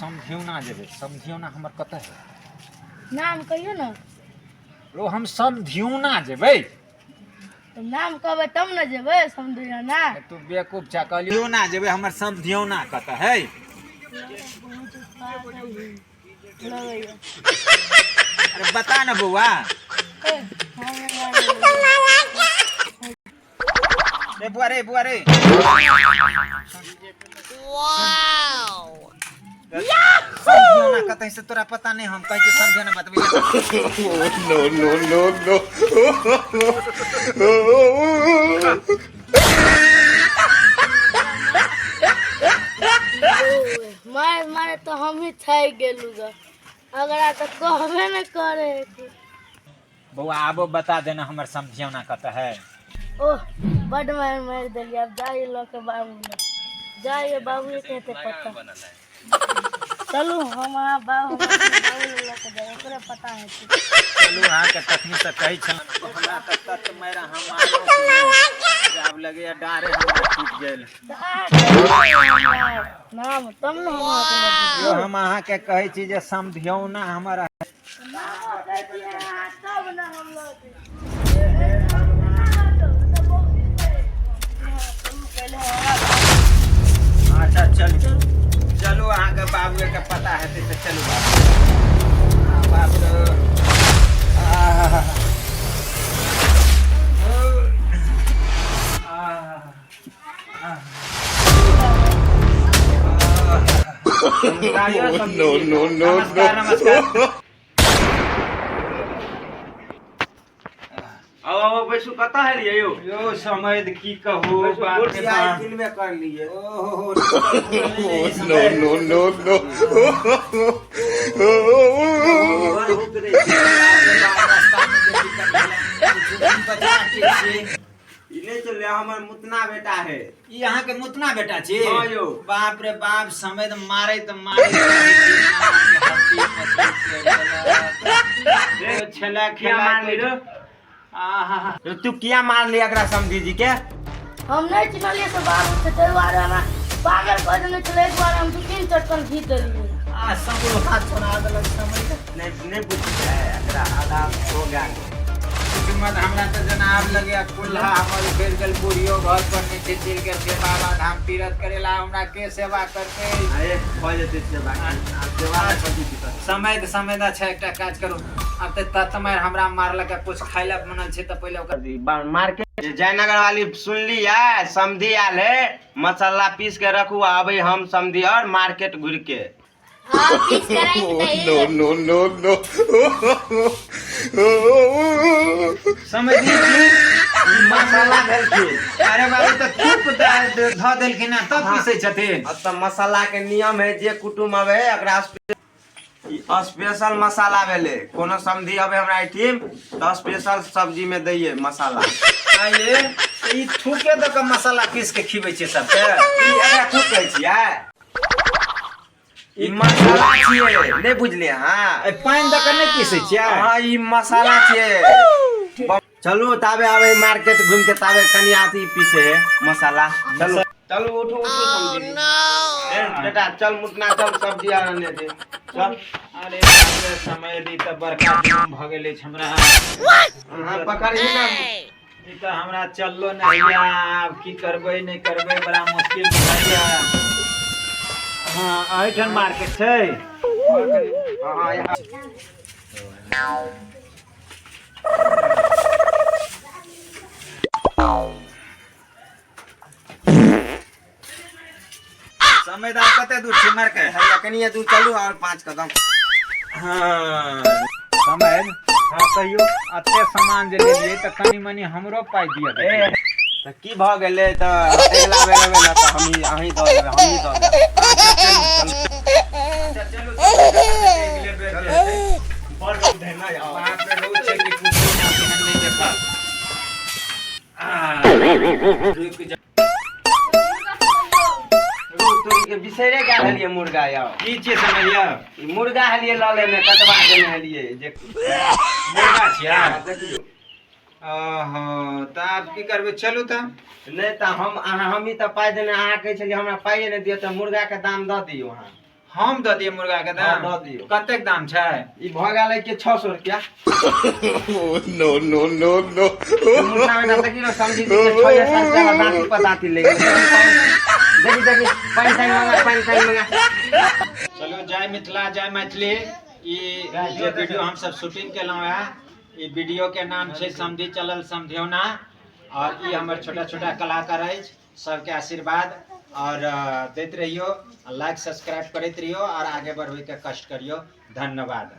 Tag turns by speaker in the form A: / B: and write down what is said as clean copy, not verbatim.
A: समझियौना जेबै समझियौना हमर कतऽ है
B: नाम कहियो ना
A: रो हम समझियौना जेबै
B: तो नाम कहबै तब न जेबै समझियो ना
A: तू बेवकूफ छा कहलियो ना जेबै हमर समझियौना कतऽ है अरे बता ना बौआ रे बुआ रे समझियौना कतऽ से तोरा पता नहीं हम कह के समझियौना बतबै
B: मारे मारे तो हम ही थाक गेलू ग अगर तो कहबे न करे
A: बौआ आबो बता देना हमर समझियौना कतऽ है
B: ओह बड मार दिलिए अब जाइए लो के बाबू ने जाइए बाबू कहते पता चलू हम बाबू लो के जाए ओकरे पता है
A: चलू अहाँ के तखनी से कहै छन हमरा तत मेरा हम आब लगे डारे हमरा टूट गेल
B: नाम तब न
A: यो हम अहाँ के कहै छी जे समझियौना हमर
B: तब न हम लोग
A: अच्छा चलू चलू अहाँ के बाबू के पता हेतै तऽ चलू बाबू नमस्कार
C: आओ बैसू कता है लिए
A: यो समय की कहू बाप रे बाप
C: में कर लिए
A: ओहो
C: इने चले हमर मुतना बेटा है
A: ई अहाँ के मुतना बेटा छी
C: हां यो
A: बाप रे बाप समय तो मारे
C: छला क्या मान ली रे आहा तू क्या मान लिया एकरा समझी जी के
B: हम नहीं चिन्हलिए तो बाबू से दरबार में पागल कर देने चले एक बार हम 2-3 चटकन घी देलिए
A: आ सब हाथ छोड़ा देलक समय
C: नहीं पूछ है एकरा आधा हो गया
A: मत हमरा तो जनाब लगे कुल्हा हमर फेर गल बुढ़ियो घर पर नीचे चिल के बाबा धाम तीरथ करेला हमरा के सेवा करते
C: अरे हो जते सेवा सेवा कथि की
A: समय दा छै एकटा काज करू अब त तमर हमरा मारलक कुछ खाइला मनल छै त पहिले ओकर
C: मार्केट जयनगर वाली सुन लिया समधी आल है मसाला पीस के रखू अबे हम समधी और मार्केट घुर के
B: हां पीस कराई
A: नो समझी
C: ई मसाला भेल के
A: अरे बाबू त चुप ध देल कि ना तब पीसे छथिन
C: अब त मसाला के नियम है जे कुटुम आवे एकरा स्पेशल मसाला भेले कोनो समधी आवे हमरा टीम त स्पेशल सब्जी में दैये मसाला
A: आइए ई थूके द के मसाला पीस के खिबै छै सबके
C: ई एकरा थूक कहै छियै ई मसाला छियै नहीं बुझलिए हां
A: पानी द के नहीं पीसे छियै
C: हां ई मसाला छियै चलू ताबे आवे मार्केट घूम के ताबे कनी आती पीसे है मसाला चलो चलो उठो समझी बेटा चल मुटना चल सब्जी आने दे चल
A: अरे बाप रे समय दी त बरका दिन भ गेलै हमरा
C: हां पकड़ही ना
A: ई त हमरा चललो नहीं आब की करबै नहीं करबै बड़ा मुश्किल बुझाइया हां एठन मार्केट छै समयदार कते दूर छै मार्केट
C: हैया कनिया दूर चलू और 5 कदम
A: हां समय हां कहियो अते सामान जे लेलिए त कनी मनी हमरो पाइ दिय
C: ए त की भ गेलै त अगला बेर एबै न त हम अहीं द देबै हम ही द देबै
A: चलू अगले बेर
C: बड़ धैना यार
A: बाप रे रोज छै कि कुछ नहीं देखा रुक जा
C: तोरी के बिसरे गेल हलिए मुर्गा यार
A: की छै समझिया
C: ई मुर्गा हलिए ल ले में कटवा देने हलिए जे
A: मुर्गा छिया
C: देखियो
A: ओहो त आब की करबै चलू त
C: नहीं त हम ही त पाई देने अहाँ कहै छलिए हमरा पाइए नहीं दियो त मुर्गा के दाम द दियो अहाँ
A: हम दऽ दिए मुर्गा के
C: हाँ,
A: दाम
C: दऽ दियौ।
A: कतेक दाम छै
C: ई भ गेलै के 600 रुपया
D: No, no, no, no.
C: मुर्गा में देखी ना समझी के 6 साल चला दांती पताती ले देखी देखी पानी मंगा
A: चलो जय मिथिला जय मैथिली ई जे वीडियो हम सब शूटिंग केलहुँ है ई वीडियो के नाम छै समधी चलल समझौना और ई हमर छोटा छोटा कलाकार अछि सबके आशीर्वाद और दैत रहियो लाइक सब्सक्राइब करैत रहियो और आगे बढ़बै के कष्ट करियो धन्यवाद।